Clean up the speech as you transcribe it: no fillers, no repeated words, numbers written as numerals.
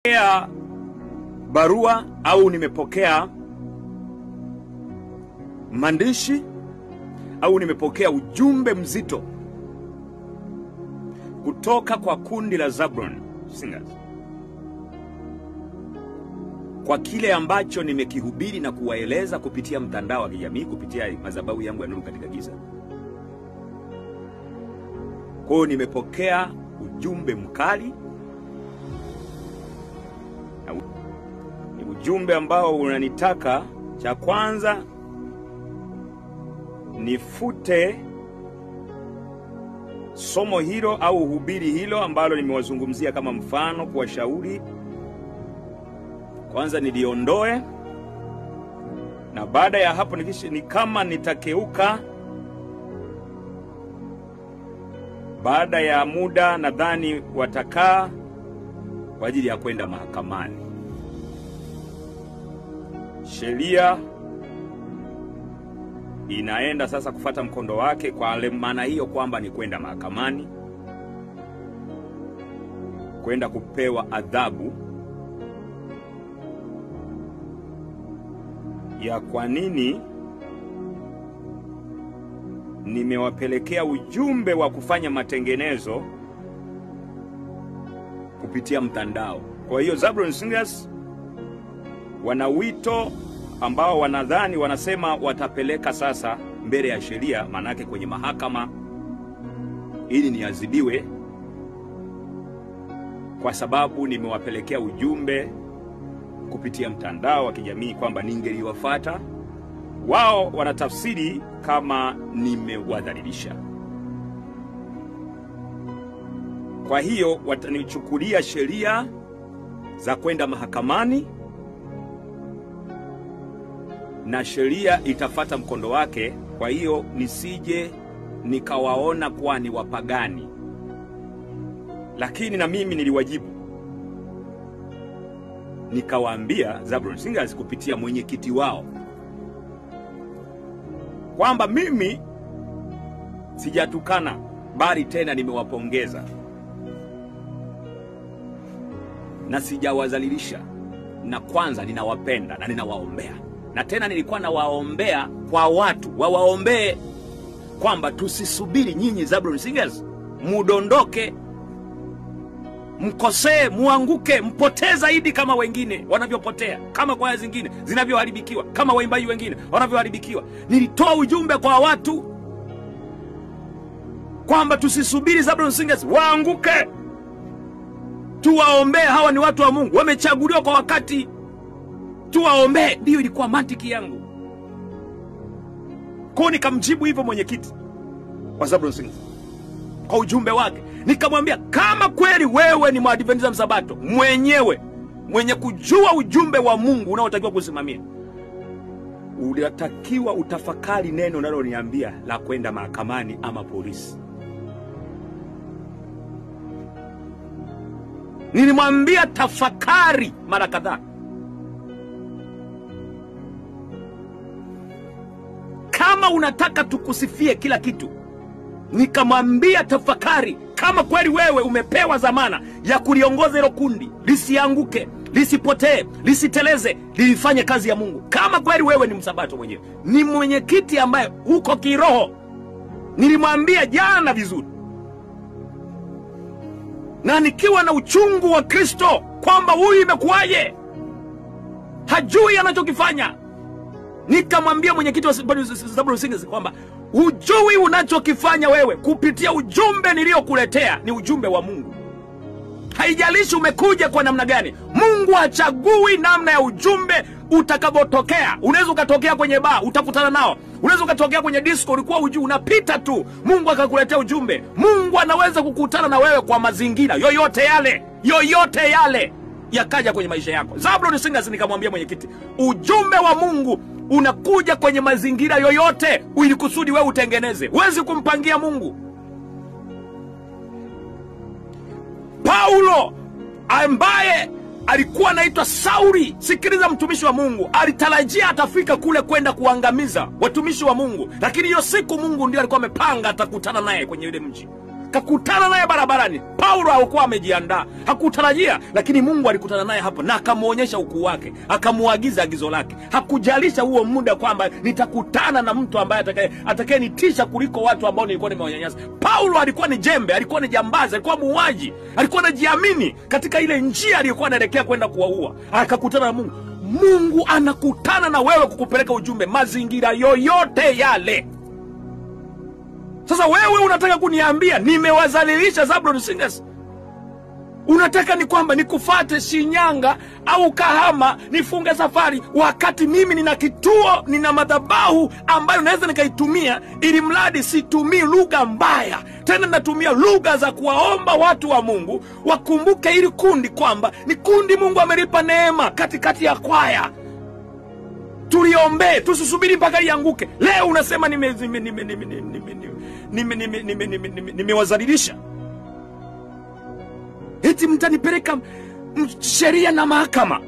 nimepokea barua au nimepokea maandishi au nimepokea ujumbe mzito kutoka kwa kundi la Zabron Singers kwa kile ambacho nimekihubiri na kuwaeleza kupitia mtandao wa kijamii, kupitia madhabahu yangu ya Nuru katika Giza. Kwa hiyo nimepokea ujumbe mkali, ni ujumbe ambao unanitaka, cha kwanza, nifute somo hilo au hubiri hilo ambalo nimewazungumzia kama mfano kuwashauri. Kwanza niliondoe, na baada ya hapo ni kama nitakeuka, baada ya muda nadhani watakaa kwa ajili ya kwenda mahakamani. Sheria inaenda sasa kufata mkondo wake, kwa maana hiyo kwamba ni kwenda mahakamani, kwenda kupewa adhabu ya kwa nini nimewapelekea ujumbe wa kufanya matengenezo kupitia mtandao. Kwa hiyo Zabron Singers wana wito ambao wanadhani, wanasema watapeleka sasa mbele ya sheria, manake kwenye mahakama, ili niadhibiwe kwa sababu nimewapelekea ujumbe kupitia mtandao wa kijamii kwamba ningeliwafuata. Wao wanatafsiri kama nimewadhalilisha. Kwa hiyo watanichukulia sheria za kwenda mahakamani, na sheria itafata mkondo wake. Kwa hiyo nisije nikawaona kuwa ni wapagani. Lakini na mimi niliwajibu, nikawaambia Zabron Singers kupitia mwenyekiti wao kwamba mimi sijatukana, bali tena nimewapongeza na sijawadhalilisha, na kwanza ninawapenda na ninawaombea. Na tena nilikuwa nawaombea kwa watu wawaombee kwamba tusisubiri nyinyi Zabron Singers mudondoke, mkosee, muanguke, mpotee zaidi kama wengine wanavyopotea, kama kwaya zingine zinavyoharibikiwa, kama waimbaji wengine wanavyoharibikiwa. Nilitoa ujumbe kwa watu kwamba tusisubiri Zabron Singers waanguke, tuwaombee. Hawa ni watu wa Mungu, wamechaguliwa kwa wakati, tuwaombee. Ndio ilikuwa mantiki yangu. Kwa nikamjibu hivyo mwenyekiti wa Zabron Singers kwa ujumbe wake. Nikamwambia, kama kweli wewe ni Mwadventista Msabato mwenyewe mwenye kujua ujumbe wa Mungu unaotakiwa kusimamia, unatakiwa utafakari neno unaloniambia la kwenda mahakamani ama polisi. Nilimwambia tafakari mara kadhaa. Kama unataka tukusifie kila kitu, nikamwambia tafakari kama kweli wewe umepewa dhamana ya kuliongoza hilo kundi, lisianguke, lisipotee, lisiteleze, lifanye kazi ya Mungu. Kama kweli wewe ni Msabato mwenyewe, ni mwenyekiti ambaye uko kiroho. Nilimwambia jana vizuri, na nikiwa na uchungu wa Kristo kwamba huyu imekuwaje, hajui anachokifanya. Nikamwambia mwenyekiti wa Zabron Singers kwamba ujui unachokifanya wewe kupitia ujumbe niliokuletea ni ujumbe wa Mungu. Haijalishi umekuja kwa namna gani, Mungu hachagui namna ya ujumbe utakapotokea. Unaweza ukatokea kwenye bar, utakutana nao. Unaweza ukatokea kwenye disco, ulikuwa ujui, unapita tu, Mungu akakuletea ujumbe. Mungu anaweza kukutana na wewe kwa mazingira yoyote yale yakaja kwenye maisha yako. Zabron Singers nikamwambia mwenyekiti, ujumbe wa Mungu unakuja kwenye mazingira yoyote ili kusudi wewe utengeneze. Huwezi kumpangia Mungu. Paulo ambaye alikuwa anaitwa Sauli, sikiliza mtumishi wa Mungu, alitarajia atafika kule kwenda kuangamiza watumishi wa Mungu, lakini hiyo siku Mungu ndiye alikuwa amepanga atakutana naye kwenye ile mji. kakutana naye barabarani. Paulo alikuwa amejiandaa, hakutarajia, lakini Mungu alikutana naye hapo na akamuonyesha ukuu wake, akamuagiza agizo lake. Hakujalisha huo muda kwamba nitakutana na mtu ambaye atakayenitisha kuliko watu ambao nilikuwa nimewanyanyasa. Paulo alikuwa ni jembe, alikuwa ni jambazi, alikuwa muuaji, alikuwa anajiamini katika ile njia aliyokuwa anaelekea kwenda kuwaua. Akakutana na Mungu. Mungu anakutana na wewe kukupeleka ujumbe mazingira yoyote yale. Sasa wewe unataka kuniambia nimewazalilisha Zablon Singers? Unataka ni kwamba nikufate Shinyanga au Kahama nifunge safari, wakati mimi nina kituo, nina madhabahu ambayo naweza nikaitumia, ili mradi situmii lugha mbaya, tena natumia lugha za kuwaomba watu wa Mungu wakumbuke ili kundi kwamba ni kundi Mungu amelipa neema katikati ya kwaya. Tuliombe, tusisubiri mpaka ianguke. Leo unasema nimewazalilisha. Eti mtanipeleka sheria na mahakama.